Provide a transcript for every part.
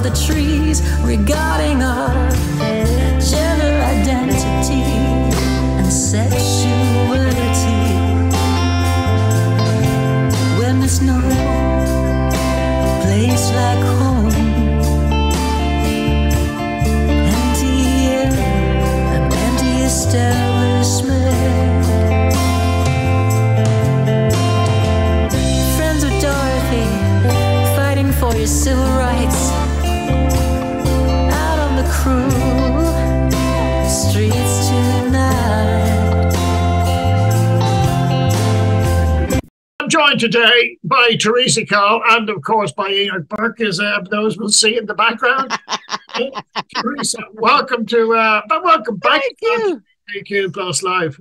the trees regarding our gender identity and sexuality. When there's no place like home, empty air, an empty establishment. Friends with Dorothy, fighting for your civil rights. Out on the cruel streets tonight. I'm joined today by Therese Cahill and, of course, by Enoch Burke, as those will see in the background. Therese, welcome back to LGBTQ+life.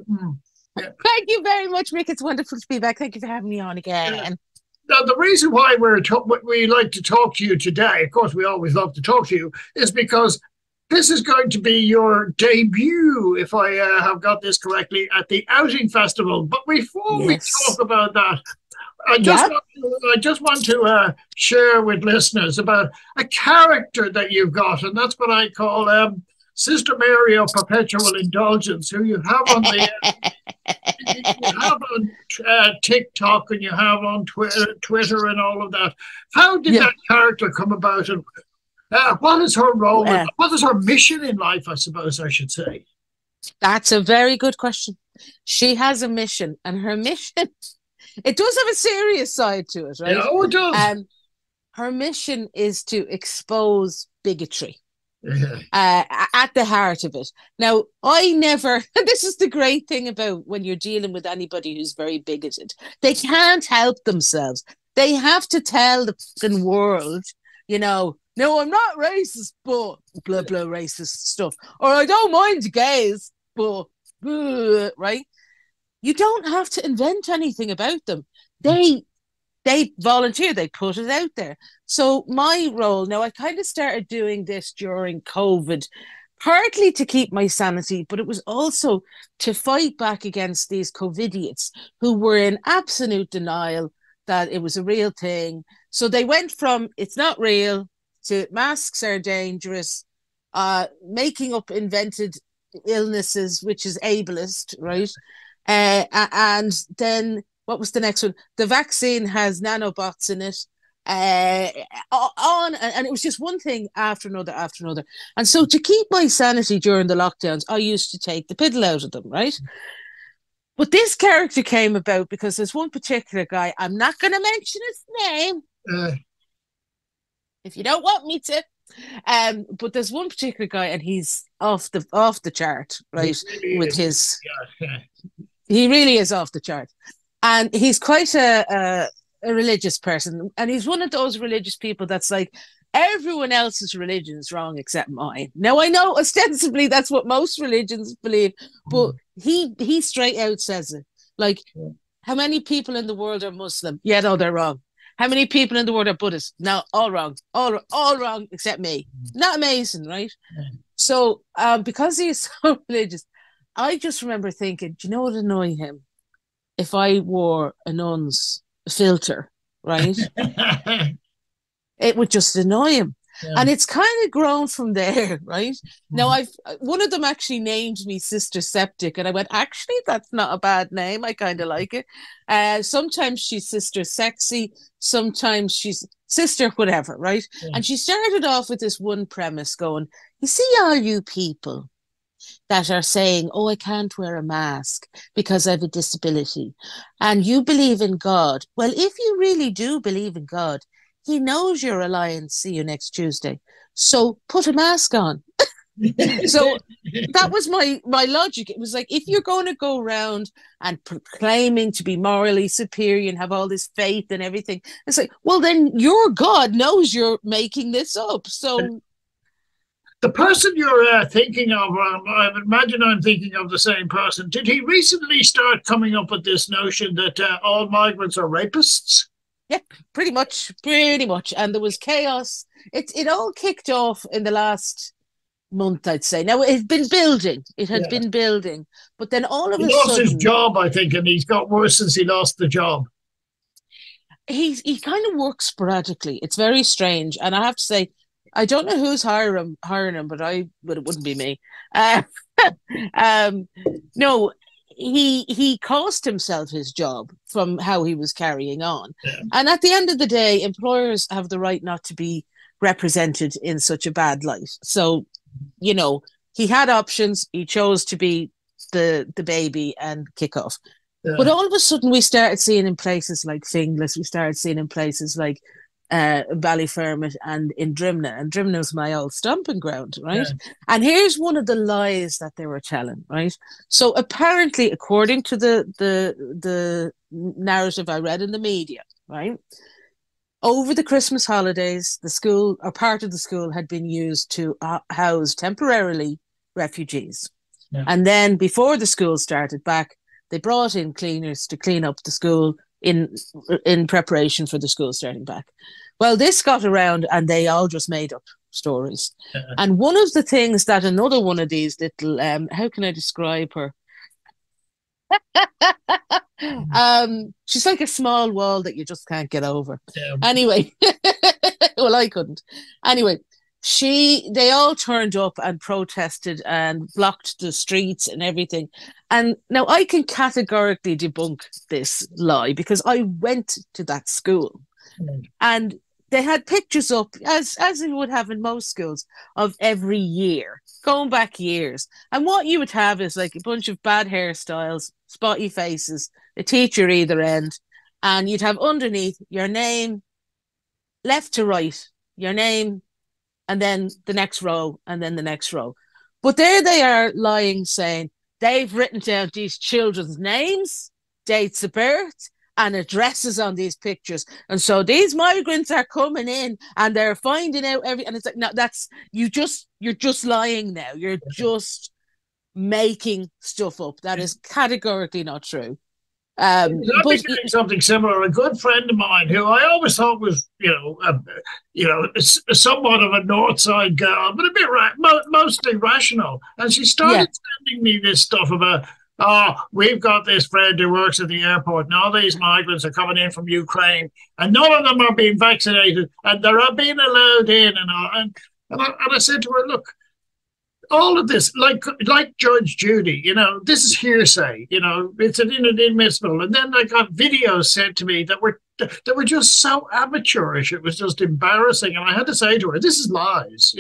Yeah. Thank you very much, Rick. It's wonderful to be back. Thank you for having me on again. Yeah. Now, the reason why we like to talk to you today, of course, we always love to talk to you, is because this is going to be your debut, if I have got this correctly, at the Outing Festival. But before we talk about that, I just want to share with listeners about a character that you've got, and that's what I call Sister Mary of Perpetual Indulgence, who you have on the you have on TikTok and you have on Twitter and all of that. How did that character come about, and what is her role? What is her mission in life, I suppose I should say? That's a very good question. She has a mission, and her mission, it does have a serious side to it, right? Yeah, oh, it does. Her mission is to expose bigotry. At the heart of it. Now, this is the great thing about when you're dealing with anybody who's very bigoted. They can't help themselves. They have to tell the fucking world, no, I'm not racist, but blah, blah, racist stuff. Or I don't mind gays, but blah, right? You don't have to invent anything about them. They volunteer, they put it out there. So my role, now I kind of started doing this during COVID, partly to keep my sanity, but it was also to fight back against these COVIDiots who were in absolute denial that it was a real thing. So they went from it's not real to masks are dangerous, making up invented illnesses, which is ableist, right? And then what was the next one? The vaccine has nanobots in it. And it was just one thing after another. And so to keep my sanity during the lockdowns, I used to take the piddle out of them, right? But this character came about because there's one particular guy, I'm not going to mention his name, if you don't want me to. But there's one particular guy, and he's off the chart, right? He really is off the chart. And he's quite a religious person. And he's one of those religious people that's like, everyone else's religion is wrong except mine. Now, I know ostensibly that's what most religions believe, but he straight out says it. Like, how many people in the world are Muslim? Yeah, no, they're wrong. How many people in the world are Buddhist? No, all wrong. All wrong except me. Not amazing, right? So because he's so religious, I just remember thinking, do you know what annoyed him? If I wore a nun's filter, right? It would just annoy him. Yeah. And it's kind of grown from there, right? Now, one of them actually named me Sister Septic, and I went, actually, that's not a bad name. I kind of like it. Sometimes she's Sister Sexy, sometimes she's Sister whatever, right? Yeah. And she started off with this one premise going, you see all you people that are saying, oh, I can't wear a mask because I have a disability, and you believe in God. Well, if you really do believe in God, he knows you're a lion. See you next Tuesday. So put a mask on. So that was my logic. It was like, if you're going to go around and proclaiming to be morally superior and have all this faith and everything, it's like, well, then your God knows you're making this up. So the person you're thinking of, I imagine I'm thinking of the same person. Did he recently start coming up with this notion that all migrants are rapists? Yeah, pretty much. And there was chaos. It all kicked off in the last month, I'd say. Now, it had been building. But then all of a sudden... He lost his job, I think, and he's got worse since he lost the job. He kind of works sporadically. It's very strange. And I have to say, I don't know who's hiring him, but it wouldn't be me. Um, no, he cost himself his job from how he was carrying on. Yeah. And at the end of the day, employers have the right not to be represented in such a bad light. So, you know, he had options. He chose to be the baby and kick off. Yeah. But all of a sudden, we started seeing in places like Finglas, we started seeing in places like Ballyfermot and in Drimna. And Drimna was my old stomping ground, right? Yeah. And here's one of the lies that they were telling, right? So apparently, according to the narrative I read in the media, right? Over the Christmas holidays, the school or part of the school had been used to house temporarily refugees. Yeah. And then before the school started back, they brought in cleaners to clean up the school in preparation for the school starting back. Well, this got around and they all just made up stories. Uh-huh. And one of the things that another one of these little, how can I describe her? She's like a small wall that you just can't get over. Yeah. Anyway, well, I couldn't. Anyway, they all turned up and protested and blocked the streets and everything. And now I can categorically debunk this lie because I went to that school. And they had pictures up, as you would have in most schools, of every year, going back years. And what you would have is like a bunch of bad hairstyles, spotty faces, a teacher either end, and you'd have underneath your name, left to right, your name, and then the next row, and then the next row. But there they are lying, saying they've written down these children's names, dates of birth, and addresses on these pictures. And so these migrants are coming in and they're finding out and it's like, no, you're just lying now. You're just making stuff up. That is categorically not true. I've been doing something similar. A good friend of mine, who I always thought was, somewhat of a North Side girl, but a bit mostly rational. And she started sending me this stuff about, we've got this friend who works at the airport, and all these migrants are coming in from Ukraine, and none of them are being vaccinated, and they're being allowed in, and all. And I said to her, look, all of this, like Judge Judy, this is hearsay, it's inadmissible. And then I got videos sent to me that were just so amateurish. It was just embarrassing. And I had to say to her, this is lies,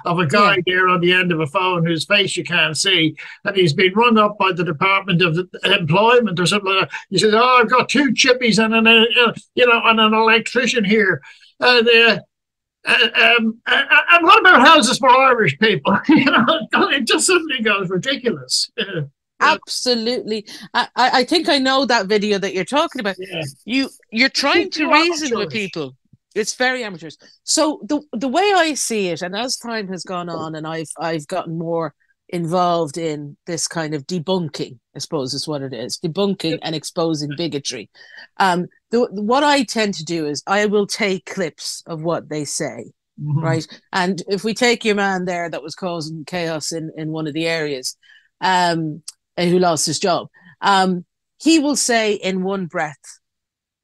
of a guy there on the end of a phone whose face you can't see. And he's been rung up by the Department of Employment or something like that. He says, I've got 2 chippies and and an electrician here. And what about houses for Irish people? It just suddenly goes ridiculous. Absolutely. I think I know that video that you're talking about. Yeah. You're trying to reason with people. It's very amateurish. So the way I see it, and as time has gone on, and I've gotten more involved in this kind of debunking, I suppose is what it is, debunking and exposing bigotry. What I tend to do is I will take clips of what they say, right? And if we take your man there that was causing chaos in one of the areas, who lost his job, he will say in one breath,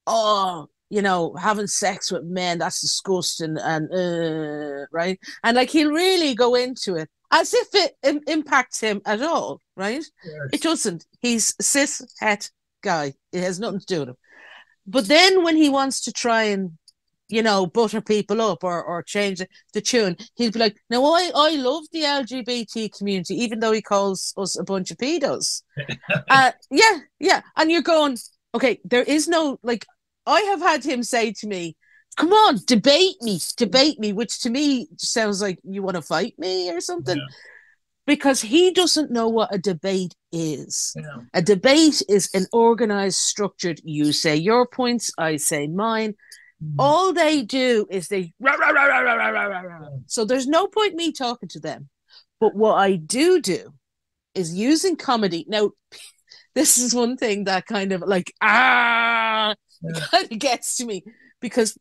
having sex with men, that's disgusting, and right? And like he'll really go into it as if it impacts him at all, right? Yes. It doesn't. He's a cis-het guy. It has nothing to do with him. But then when he wants to try and, butter people up or change the tune, he'll be like, no, I love the LGBT community, even though he calls us a bunch of pedos. Yeah. And you're going, okay, there is no, like, I have had him say to me, come on, debate me, which to me sounds like you want to fight me or something. Yeah. Because he doesn't know what a debate is. Yeah. A debate is an organized, structured, you say your points, I say mine. All they do is they rah, rah, rah, rah, rah, rah, rah, rah. So there's no point me talking to them. But what I do is using comedy. Now, this is one thing that kind of like, it kind of gets to me, because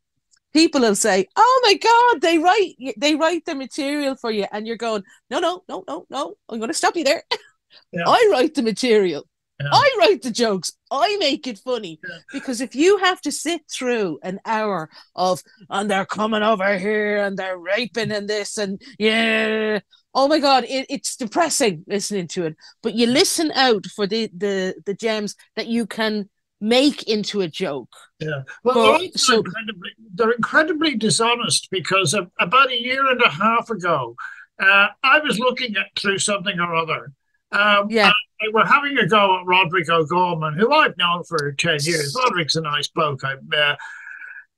people will say, oh my God, they write the material for you. And you're going, no, I'm going to stop you there. Yeah. I write the material. Yeah. I write the jokes. I make it funny. Yeah. Because if you have to sit through an hour of, and they're coming over here and they're raping and this and yeah, oh my God, it's depressing listening to it. But you listen out for the gems that you can make into a joke. Yeah. Well, so they're incredibly dishonest because about a year and a half ago, I was looking through something or other. yeah. They were having a go at Roderick O'Gorman, who I've known for 10 years. Roderick's a nice bloke.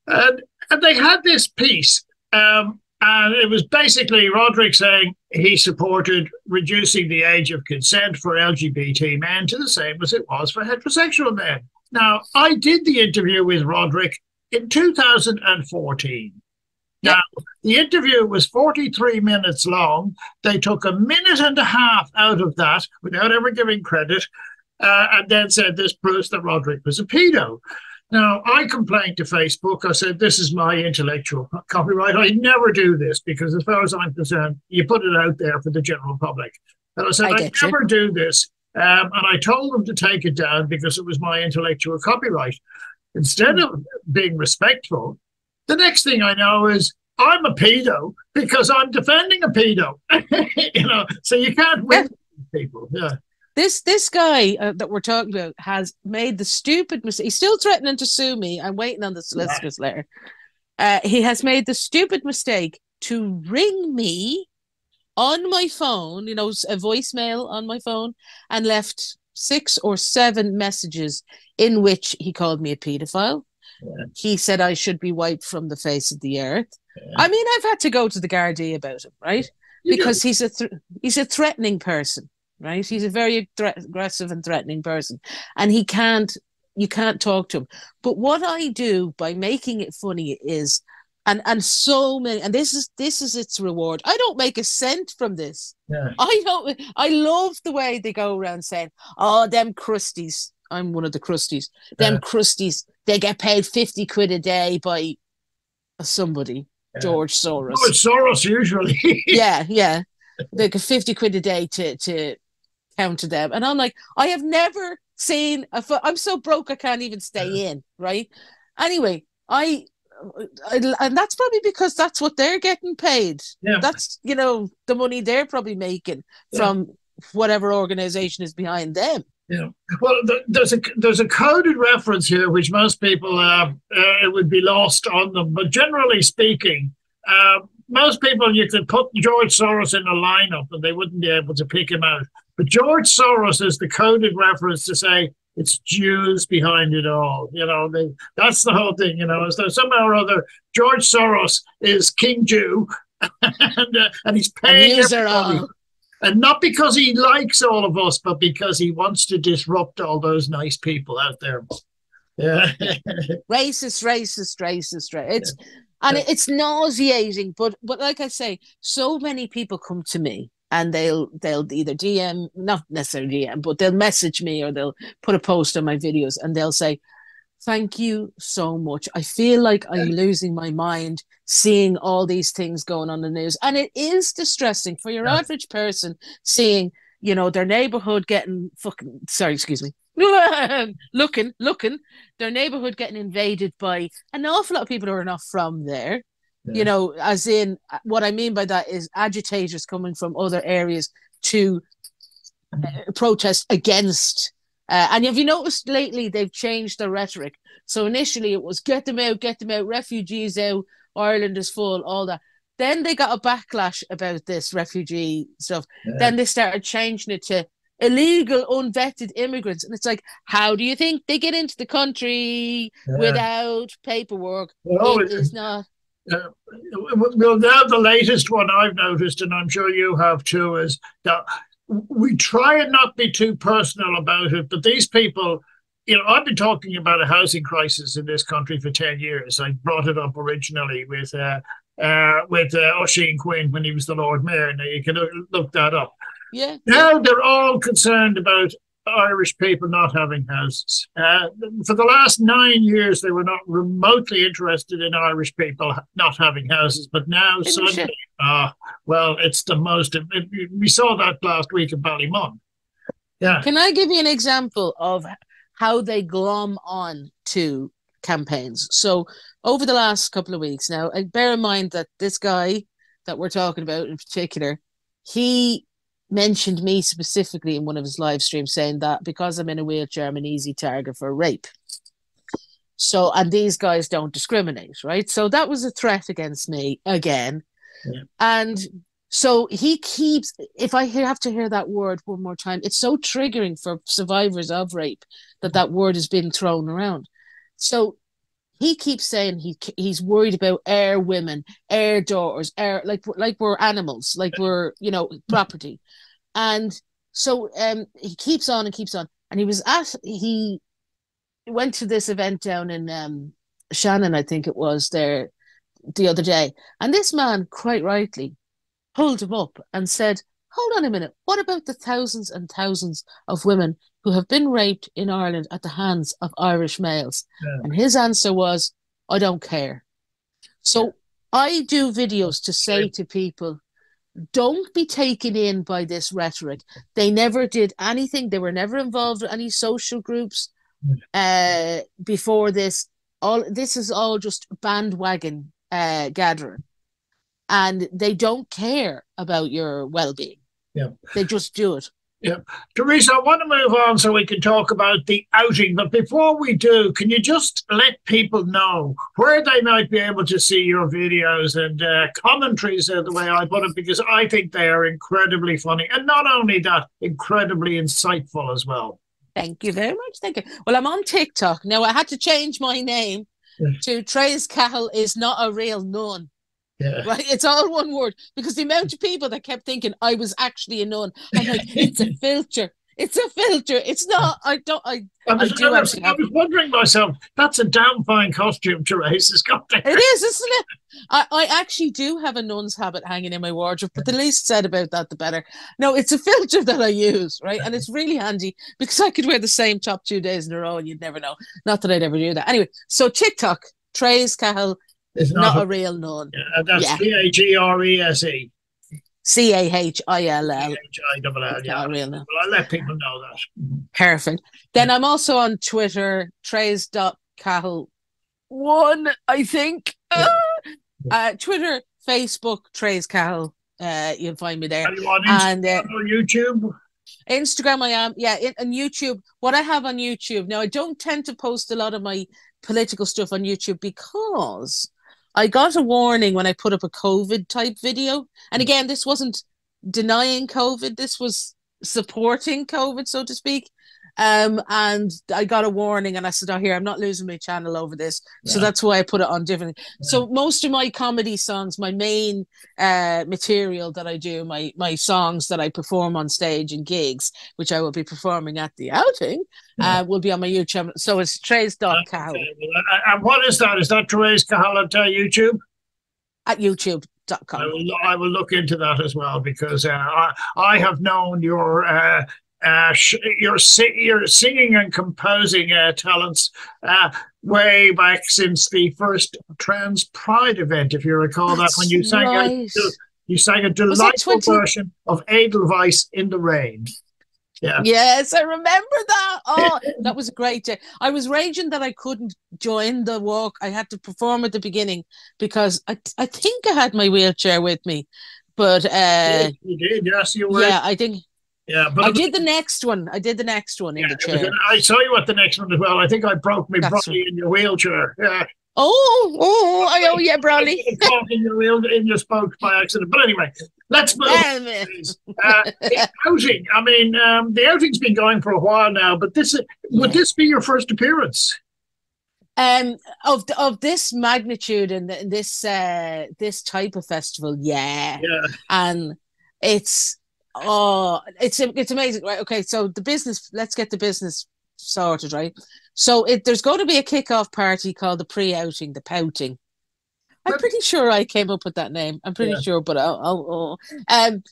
And they had this piece, and it was basically Roderick saying he supported reducing the age of consent for LGBT men to the same as it was for heterosexual men. Now, I did the interview with Roderick in 2014. Now, the interview was 43 minutes long. They took a minute and a half out of that without ever giving credit, and then said this proves that Roderick was a pedo. Now, I complained to Facebook. I said, this is my intellectual copyright. I never do this because as far as I'm concerned, you put it out there for the general public. And I said, I never do this. And I told them to take it down because it was my intellectual copyright. Instead of being respectful, the next thing I know is I'm a pedo because I'm defending a pedo. So you can't win people. Yeah. This guy that we're talking about has made the stupid mistake. He's still threatening to sue me. I'm waiting on the solicitor's letter. He has made the stupid mistake to ring me on my phone, a voicemail on my phone, and left 6 or 7 messages in which he called me a paedophile. Yeah. He said I should be wiped from the face of the earth. Yeah. I mean, I've had to go to the Gardaí about him, right? Because he's a threatening person, right? He's a very aggressive and threatening person, and you can't talk to him. But what I do by making it funny is, and so many, and this is its reward. I don't make a cent from this. Yeah. I love the way they go around saying, "Oh, them crusties." I'm one of the crusties. Them crusties, they get paid 50 quid a day by somebody. George Soros. George Soros usually. yeah. They get 50 quid a day to counter them. And I'm like, I have never seen I'm so broke I can't even stay in, right? Anyway, I and that's probably because that's what they're getting paid. Yeah. That's, the money they're probably making from whatever organization is behind them. Yeah. Well, there's a coded reference here, which most people it would be lost on them. But generally speaking, most people, you could put George Soros in a lineup and they wouldn't be able to pick him out. But George Soros is the coded reference to say it's Jews behind it all. That's the whole thing. Is there somehow or other George Soros is King Jew, and he's paying everybody. And not because he likes all of us, but because he wants to disrupt all those nice people out there. Yeah. Racist. It's nauseating. But like I say, so many people come to me and they'll either DM, not necessarily DM, but they'll message me or they'll put a post on my videos and they'll say, thank you so much. I feel like I'm losing my mind seeing all these things going on the news. And it is distressing for your average person seeing, their neighborhood getting looking, their neighborhood getting invaded by an awful lot of people who are not from there. Yeah. As in, what I mean by that is agitators coming from other areas to protest against. And have you noticed lately they've changed their rhetoric? So initially it was get them out, refugees out, Ireland is full, all that. Then they got a backlash about this refugee stuff. Yeah. Then they started changing it to illegal, unvetted immigrants. And it's like, how do you think they get into the country without paperwork? It is not. Well, now the latest one I've noticed, and I'm sure you have too, is that we try and not be too personal about it, but these people, I've been talking about a housing crisis in this country for 10 years. I brought it up originally with Oisin Quinn when he was the Lord Mayor. Now you can look that up. Yeah. Now they're all concerned about Irish people not having houses. For the last 9 years, they were not remotely interested in Irish people not having houses. But now suddenly, it's the most. We saw that last week in Ballymun. Yeah. Can I give you an example of how they glom on to campaigns? So over the last couple of weeks now, bear in mind that this guy that we're talking about in particular, he mentioned me specifically in one of his live streams, saying that because I'm in a wheelchair, I'm an easy target for rape. So, and these guys don't discriminate, right? So that was a threat against me again. Yeah. And so he keeps, if I have to hear that word one more time, it's so triggering for survivors of rape that word has been thrown around. So he keeps saying he's worried about our women, our daughters, like we're animals, like we're, property. And so he keeps on and keeps on. And he went to this event down in Shannon, I think it was, there the other day. And this man, quite rightly, pulled him up and said, hold on a minute, what about the thousands and thousands of women who have been raped in Ireland at the hands of Irish males? Yeah. And his answer was, I don't care. So I do videos to say to people, don't be taken in by this rhetoric. They never did anything. They were never involved with any social groups before this. This is all just bandwagon gathering. And they don't care about your well-being. Yeah. They just do it. Yeah. Therese, I want to move on so we can talk about the outing. But before we do, can you just let people know where they might be able to see your videos and commentaries, the way I put it, because I think they are incredibly funny. And not only that, incredibly insightful as well. Thank you very much. Thank you. Well, I'm on TikTok. Now, I had to change my name to Therese Cahill is not a real nun. Yeah. Right, it's all one word, because the amount of people that kept thinking I was actually a nun, I'm like, it's a filter. It's a filter. It's not. I was wondering myself, that's a damn fine costume Therese has got there. It is, isn't it? I actually do have a nun's habit hanging in my wardrobe, but the least said about that, the better. No, it's a filter that I use, right? And it's really handy because I could wear the same top 2 days in a row and you'd never know. Not that I'd ever do that. Anyway, so TikTok, Therese Cahill, is not a real nun. Yeah, that's Cagrese. Cahill. Yeah, real nun. Well, I'll let people know that. Perfect. Then I'm also on Twitter, Therese.Cahill1, I think. Twitter, Facebook, Therese Cahill. You'll find me there. Are you on Instagram or YouTube? Instagram, I am. Yeah, and YouTube. What I have on YouTube now, I don't tend to post a lot of my political stuff on YouTube because I got a warning when I put up a COVID type video. And again, this wasn't denying COVID. This was supporting COVID, so to speak. And I got a warning and I said, oh, here, I'm not losing my channel over this. Yeah. So that's why I put it on different. Yeah. So most of my comedy songs, my main material that I do, my songs that I perform on stage in gigs, which I will be performing at the outing, will be on my YouTube channel. So it's Therese.Cahill. And what is that? Is that Therese Cahill at YouTube? At YouTube.com. I will look into that as well, because I have known your singing and composing talents way back since the first Trans Pride event, if you recall. That's that when you sang a delightful version of Edelweiss in the Rain. Yeah. Yes, I remember that. Oh, that was a great day. I was raging that I couldn't join the walk. I had to perform at the beginning because I think I had my wheelchair with me, but you did. Yes, you were. Yeah, I think. Yeah, but I did the next one. I did the next one in the chair. I saw you at the next one as well. I think I broke my brolly in your wheelchair. Yeah. Oh, yeah, brolly. in your spokes by accident. But anyway, let's move. The outing. I mean, the outing's been going for a while now, but would this be your first appearance? Of this magnitude and this type of festival, yeah. And it's amazing, right? Okay, so let's get the business sorted, right? So there's going to be a kickoff party called the pre-outing, the pouting. I'm pretty sure I came up with that name. I'm pretty sure, but and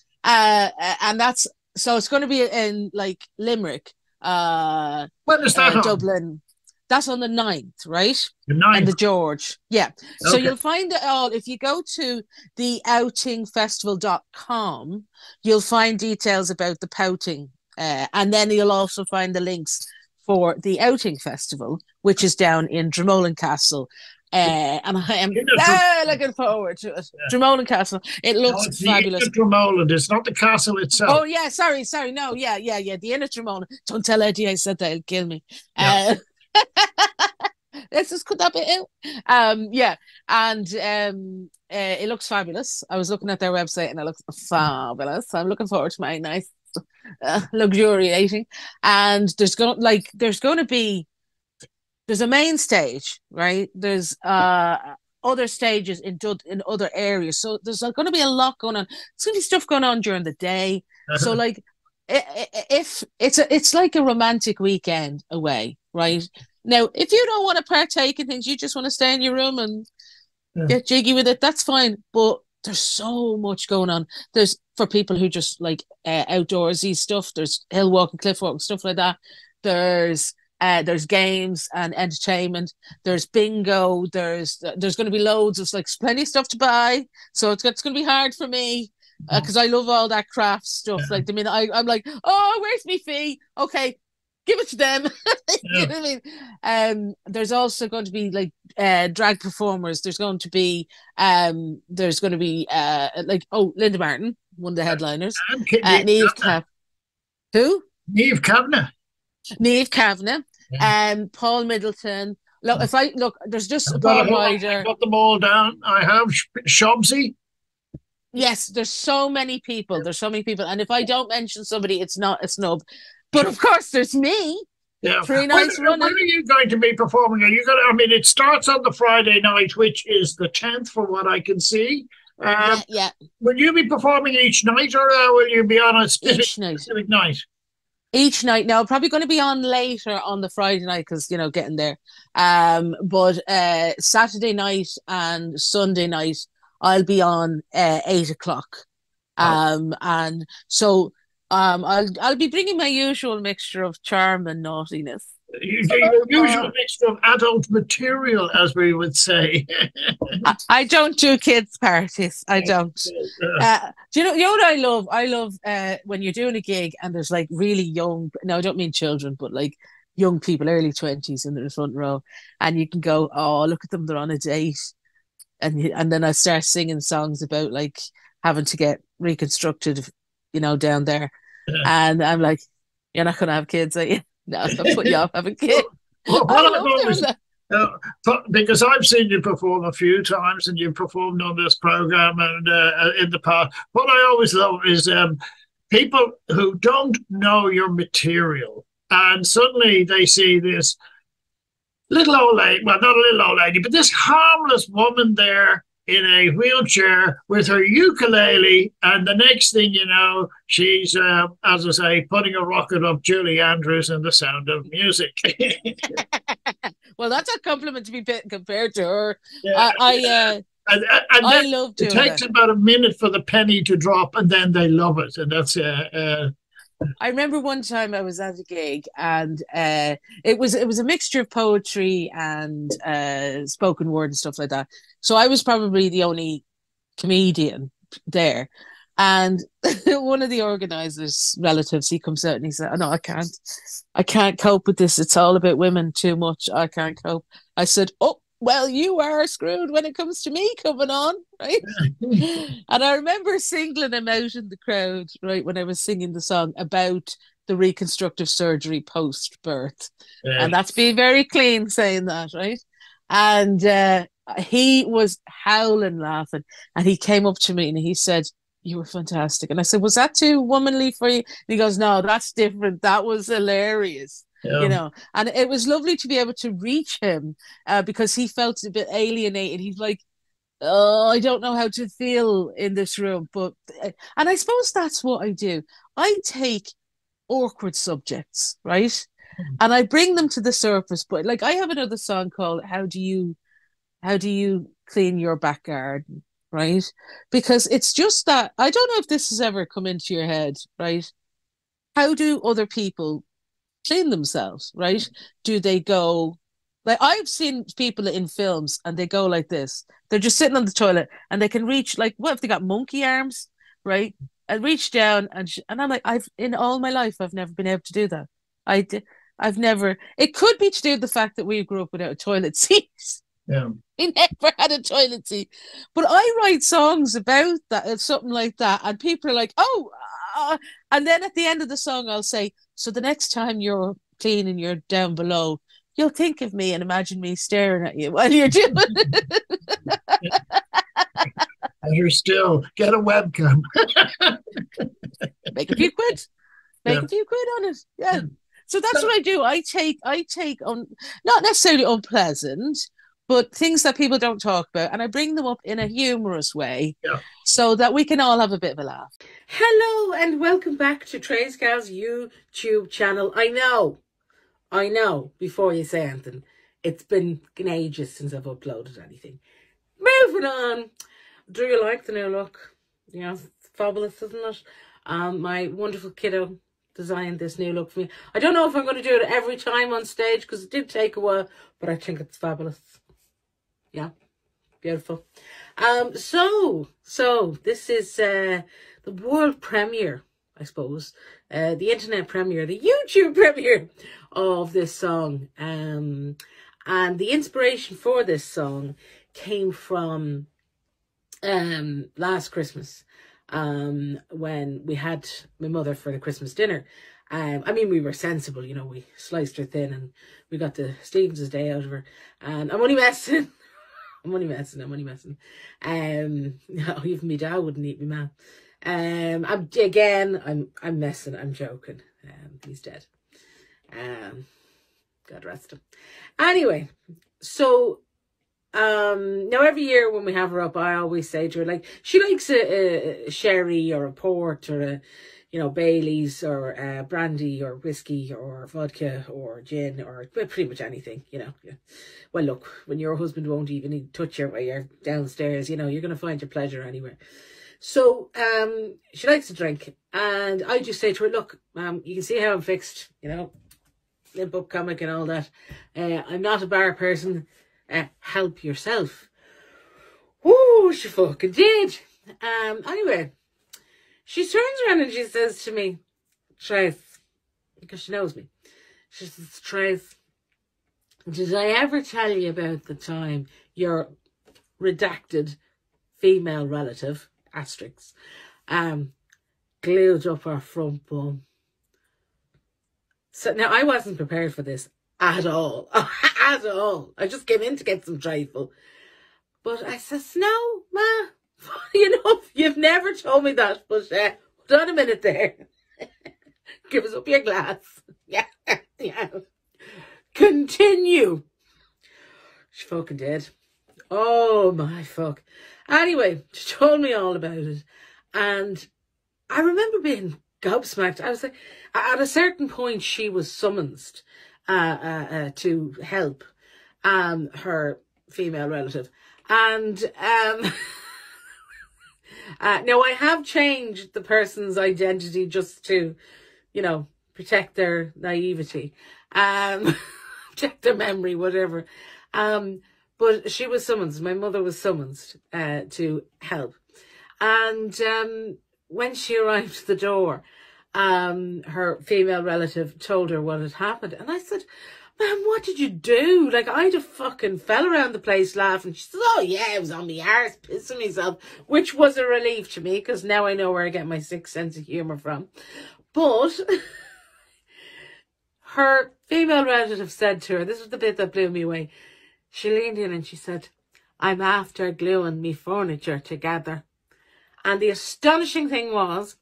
that's so it's going to be in like Limerick. When is that Dublin? That's on the 9th, right? The 9th. And the George. Yeah. Okay. So you'll find it all. If you go to the outingfestival.com, you'll find details about the pouting And then you'll also find the links for the Outing Festival, which is down in Dromoland Castle. And I am so looking forward to it. Yeah. Dromoland Castle. It looks fabulous. Dromoland. It's not the castle itself. Oh, yeah. Sorry. No, yeah. The inner Dromoland. Don't tell Eddie I said that. He'll kill me. Yeah. Let's just cut that bit out. Yeah. And it looks fabulous. I was looking at their website and it looks fabulous. So I'm looking forward to my nice luxuriating. And there's going to be a main stage, right? There's other stages in other areas. So there's going to be a lot going on. There's going to be stuff going on during the day. So like, if it's like a romantic weekend away, right? Now, if you don't want to partake in things, you just want to stay in your room and get jiggy with it, that's fine. But there's so much going on. There's for people who just like outdoorsy stuff. There's hill walking, cliff walking, stuff like that. There's games and entertainment. There's bingo. There's going to be loads of like plenty of stuff to buy. So it's going to be hard for me because I love all that craft stuff. Like I mean, I'm like, oh, where's my fee? Okay, give it to them. You know what I mean? There's also going to be like drag performers. There's going to be like Linda Martin, one of the headliners. Who? Niamh Kavanagh. Paul Middleton. Look, there's just a Paul Ryder. I got them all down. I have Shobsy. Yes, there's so many people. And if I don't mention somebody, it's not a snub. But of course, there's me. Yeah. 3 nights running. When are you going to be performing? Are you going to? I mean, it starts on the Friday night, which is the 10th, from what I can see. Yeah. Will you be performing each night, or will you be on a specific night? Each night. Now, probably going to be on later on the Friday night because getting there. But Saturday night and Sunday night, I'll be on 8 o'clock. And so. I'll be bringing my usual mixture of charm and naughtiness. Your usual mixture of adult material, as we would say. I don't do kids' parties. I don't. Do you know what I love? I love when you're doing a gig and there's like really young. No, I don't mean children, but like young people, early 20s, in the front row, and you can go, oh, look at them, they're on a date, and then I start singing songs about like having to get reconstructed, down there. And I'm like, you're not going to have kids, are you? No, I'll put you off having kids. Because I've seen you perform a few times and you've performed on this program and in the past. What I always love is people who don't know your material and suddenly they see this little old lady, well, not a little old lady, but this harmless woman there in a wheelchair with her ukulele, and the next thing you know, she's, as I say, putting a rocket up Julie Andrews and The Sound of Music. Well, that's a compliment to be compared to her. Yeah. I love doing it. It takes about a minute for the penny to drop, and then they love it, and that's. I remember one time I was at a gig, and it was a mixture of poetry and spoken word and stuff like that. So I was probably the only comedian there. And one of the organisers' relatives, he comes out and he said, oh, no, I can't cope with this. It's all about women too much. I can't cope. I said, oh, well, you are screwed when it comes to me coming on, right? And I remember singling him out in the crowd, right, when I was singing the song about the reconstructive surgery post-birth. Yeah. And that's being very clean saying that, right? And he was howling laughing, and he came up to me and he said, you were fantastic. And I said, was that too womanly for you? And he goes, no, that's different. That was hilarious. Yeah. And it was lovely to be able to reach him because he felt a bit alienated. He's like, oh, I don't know how to feel in this room. But and I suppose that's what I do. I take awkward subjects, right? Mm-hmm. And I bring them to the surface. But like I have another song called How Do You Clean Your Back Garden, right? Because it's just that, I don't know if this has ever come into your head, right? How do other people clean themselves, right? Do they go, like I've seen people in films and they go like this. They're just sitting on the toilet and they can reach, like, what if they got monkey arms, right? and reach down and I'm like, in all my life I've never been able to do that. I've never. It could be to do with the fact that we grew up without a toilet seat. Yeah. We never had a toilet seat. But I write songs about that, something like that, and people are like, "Oh," and then at the end of the song, I'll say, "So the next time you're cleaning, you're down below, you'll think of me and imagine me staring at you while you're doing it." Better still, get a webcam. Make a few quid. Make a few quid on it. Yeah. So that's what I do. I take on, not necessarily unpleasant, but things that people don't talk about, and I bring them up in a humorous way, so that we can all have a bit of a laugh. Hello and welcome back to Therese Cahill's YouTube channel. I know, before you say anything, it's been ages since I've uploaded anything. Moving on. Do you like the new look? Yeah, it's fabulous, isn't it? My wonderful kiddo designed this new look for me. I don't know if I'm going to do it every time on stage because it did take a while, but I think it's fabulous. Yeah, beautiful. So this is the world premiere, I suppose, the internet premiere, the YouTube premiere of this song. And the inspiration for this song came from last Christmas, when we had my mother for the Christmas dinner. I mean, we were sensible, you know, we sliced her thin and we got the Stevens' Day out of her. And I'm only messing. I'm only messing. No, even my dad wouldn't eat me, man. I'm messing. I'm joking. He's dead. God rest him. Anyway, so now every year when we have her up, I always say to her, like, she likes a sherry or a port or a, you know, Bailey's or brandy or whiskey or vodka or gin or pretty much anything, you know. Yeah. Well, look, when your husband won't even touch you while you're downstairs, you know, you're going to find your pleasure anywhere. So she likes to drink, and I just say to her, look, you can see how I'm fixed, you know, limp up comic and all that. I'm not a bar person. Help yourself. Whoo, she fucking did. Anyway, she turns around and she says to me, Trace, because she knows me, she says, Trace, did I ever tell you about the time your redacted female relative, asterisk, glued up her front bum? So now I wasn't prepared for this at all. At all. I just came in to get some trifle. But I says, no, ma, you know, you've never told me that, but hold on a minute there. Give us up your glass. Yeah. Continue. She fucking did. Oh my fuck. Anyway, she told me all about it. And I remember being gobsmacked. I was like, at a certain point, she was summoned to help her female relative. And now I have changed the person's identity just to, you know, protect their naivety, protect their memory, whatever. But she was summoned. My mother was summoned to help. And when she arrived at the door, her female relative told her what had happened. And I said, ma'am, what did you do? Like, I'd have fucking fell around the place laughing. She said, oh yeah, I was on my arse pissing myself, which was a relief to me because now I know where I get my sixth sense of humour from. But her female relative said to her, this was the bit that blew me away. She leaned in and she said, I'm after gluing me furniture together. And the astonishing thing was,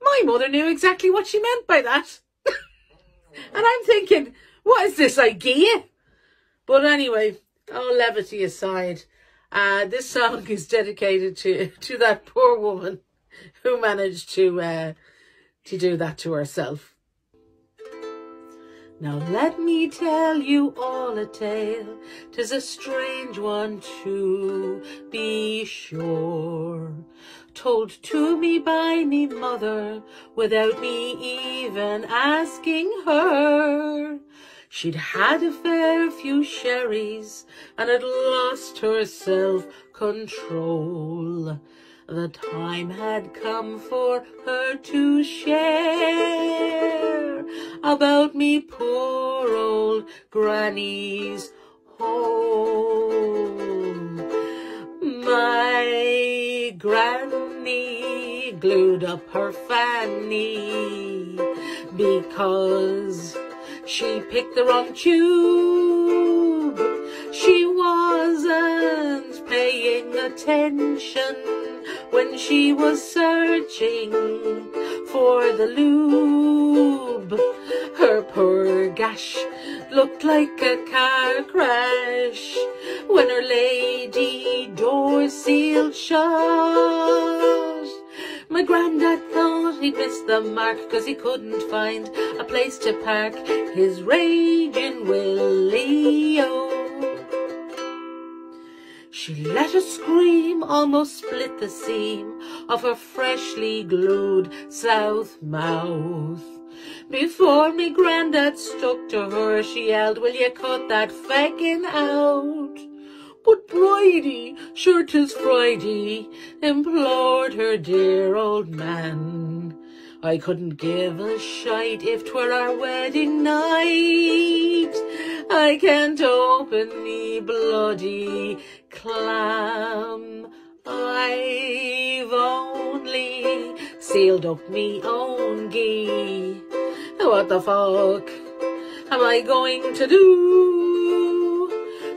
my mother knew exactly what she meant by that. And I'm thinking, what is this, IKEA? But anyway, all levity aside, this song is dedicated to that poor woman who managed to do that to herself. Now let me tell you all a tale, 'tis a strange one to be sure, told to me by me mother, without me even asking her. She'd had a fair few sherries and had lost her self-control. The time had come for her to share about me poor old granny's home. My granny glued up her fanny because she picked the wrong tube. She wasn't paying attention when she was searching for the lube. Her poor gash looked like a car crash when her lady door sealed shut. My granddad thought he'd missed the mark 'cause he couldn't find a place to park his raging Willie-O. She let a scream almost split the seam of her freshly glued south mouth. Before me granddad stuck to her, she yelled, "Will you cut that feckin' out?" But Bridie, sure 'tis Friday, implored her dear old man. I couldn't give a shite if 'twere our wedding night. I can't open me bloody clam. I've only sealed up me own gee. What the fuck am I going to do?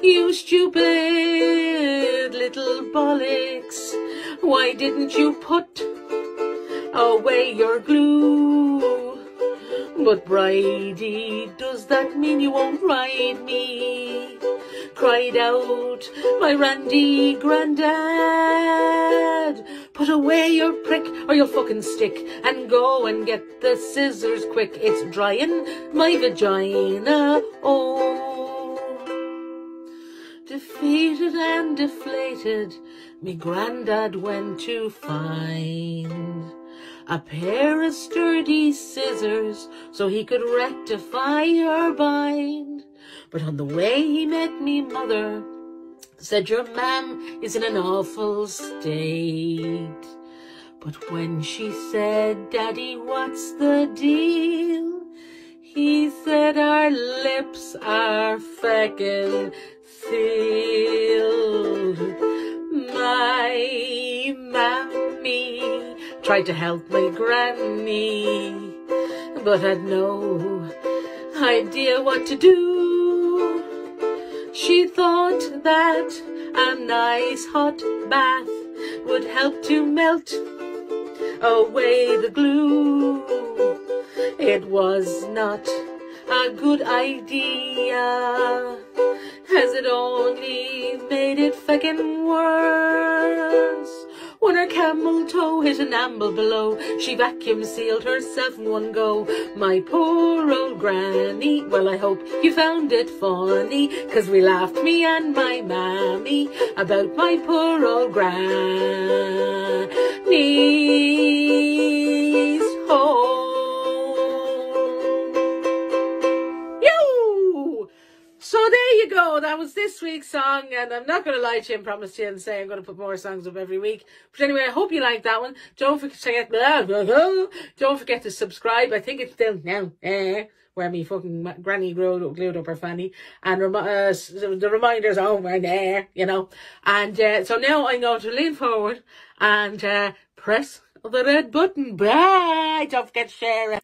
You stupid little bollocks, why didn't you put away your glue? But Bridie, does that mean you won't ride me? Cried out my randy granddad. Put away your prick or you'll fucking stick, and go and get the scissors quick. It's drying my vagina, oh. Defeated and deflated, me granddad went to find a pair of sturdy scissors so he could rectify her bind. But on the way he met me mother, said your mam is in an awful state. But when she said, Daddy, what's the deal? He said, our lips are feckin' sealed. My mammy tried to help my granny, but had no idea what to do. She thought that a nice hot bath would help to melt away the glue. It was not a good idea, as it only made it feckin' worse. When her camel toe hit an amble below, she vacuum sealed herself in one go. My poor old granny, well I hope you found it funny, 'cause we laughed, me and my mammy, about my poor old granny's home. So there you go, that was this week's song, and I'm not going to lie to you and promise you and say I'm going to put more songs up every week. But anyway, I hope you like that one. Don't forget to subscribe. I think it's still now, where me fucking granny glued up her fanny, and the reminders are over there, you know. And so now I'm going to lean forward and press the red button. Bye! Don't forget to share it.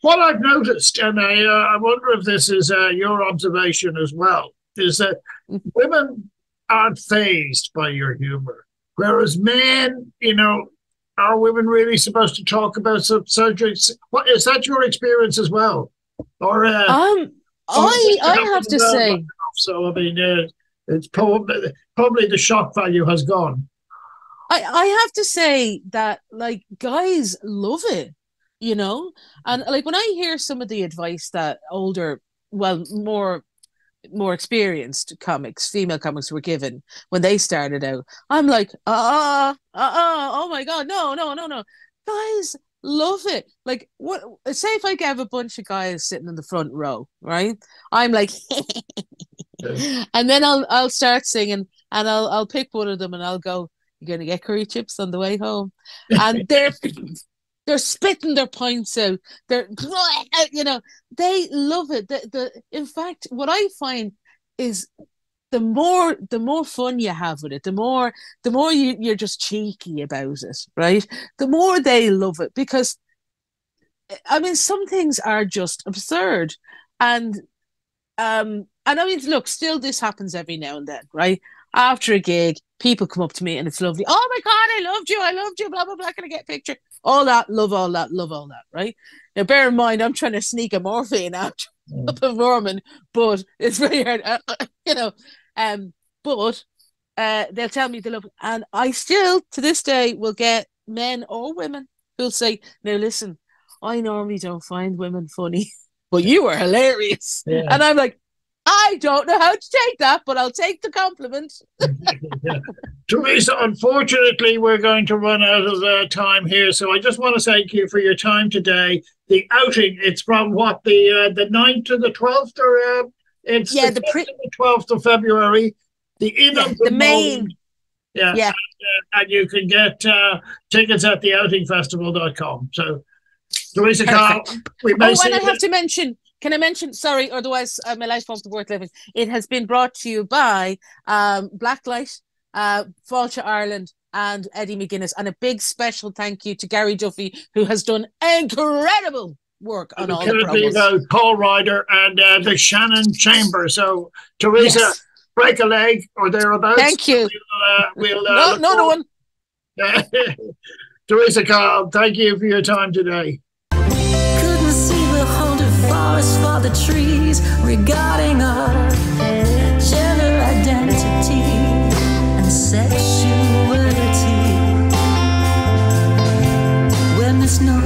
What I've noticed, and I wonder if this is your observation as well, is that women aren't fazed by your humor, whereas men, you know, are women really supposed to talk about subjects? What is that your experience as well? Or I have to say, so I mean, it's probably the shock value has gone. I have to say that, like, guys love it. You know, and like when I hear some of the advice that older, well, more experienced female comics were given when they started out, I'm like, oh my God, no. Guys love it. Like, what? Say if I have a bunch of guys sitting in the front row, right? I'm like, and then I'll start singing, and I'll pick one of them, and I'll go, "You're gonna get curry chips on the way home," and they're spitting their pints out. They're, they love it. In fact, what I find is the more fun you have with it, the more you're just cheeky about it, right? The more they love it, because I mean, some things are just absurd, and I mean, look, still this happens every now and then, right? After a gig, people come up to me and it's lovely. Oh my God, I loved you, blah blah blah. Can I get a picture? All that, love all that, right? Now, bear in mind, I'm trying to sneak a morphine out performing, but it's very hard, but they'll tell me they love it. And I still, to this day, will get men or women who'll say, now listen, I normally don't find women funny, but you were hilarious. Yeah. And I'm like, I don't know how to take that, but I'll take the compliment. Yeah. Theresa, unfortunately, we're going to run out of time here. So I just want to thank you for your time today. The outing, it's from what, the 9th to the 12th? Or it's the 12th of February. The Inn of the main. Yeah. And you can get tickets at theoutingfestival.com. So, Theresa Cahill, and I have to mention, can I mention, sorry, otherwise my life won't be worth living. It has been brought to you by Blacklight, Fáilte Ireland, and Eddie McGuinness. And a big special thank you to Gary Duffy, who has done incredible work on all the promos. Paul Ryder and the Shannon Chamber. So, Theresa, break a leg or thereabouts. Thank you. We'll no one. Theresa Cahill, thank you for your time today. Couldn't see the haunted forest for the trees, regarding our gender identity and sexuality. When there's no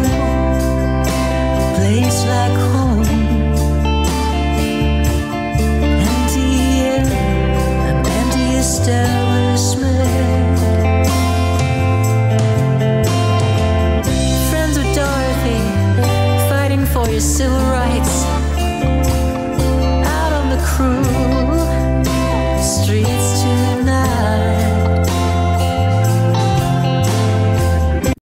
place like home, empty air, an empty establishment. Friends with Dorothy, fighting for your civil rights, out on the cruise.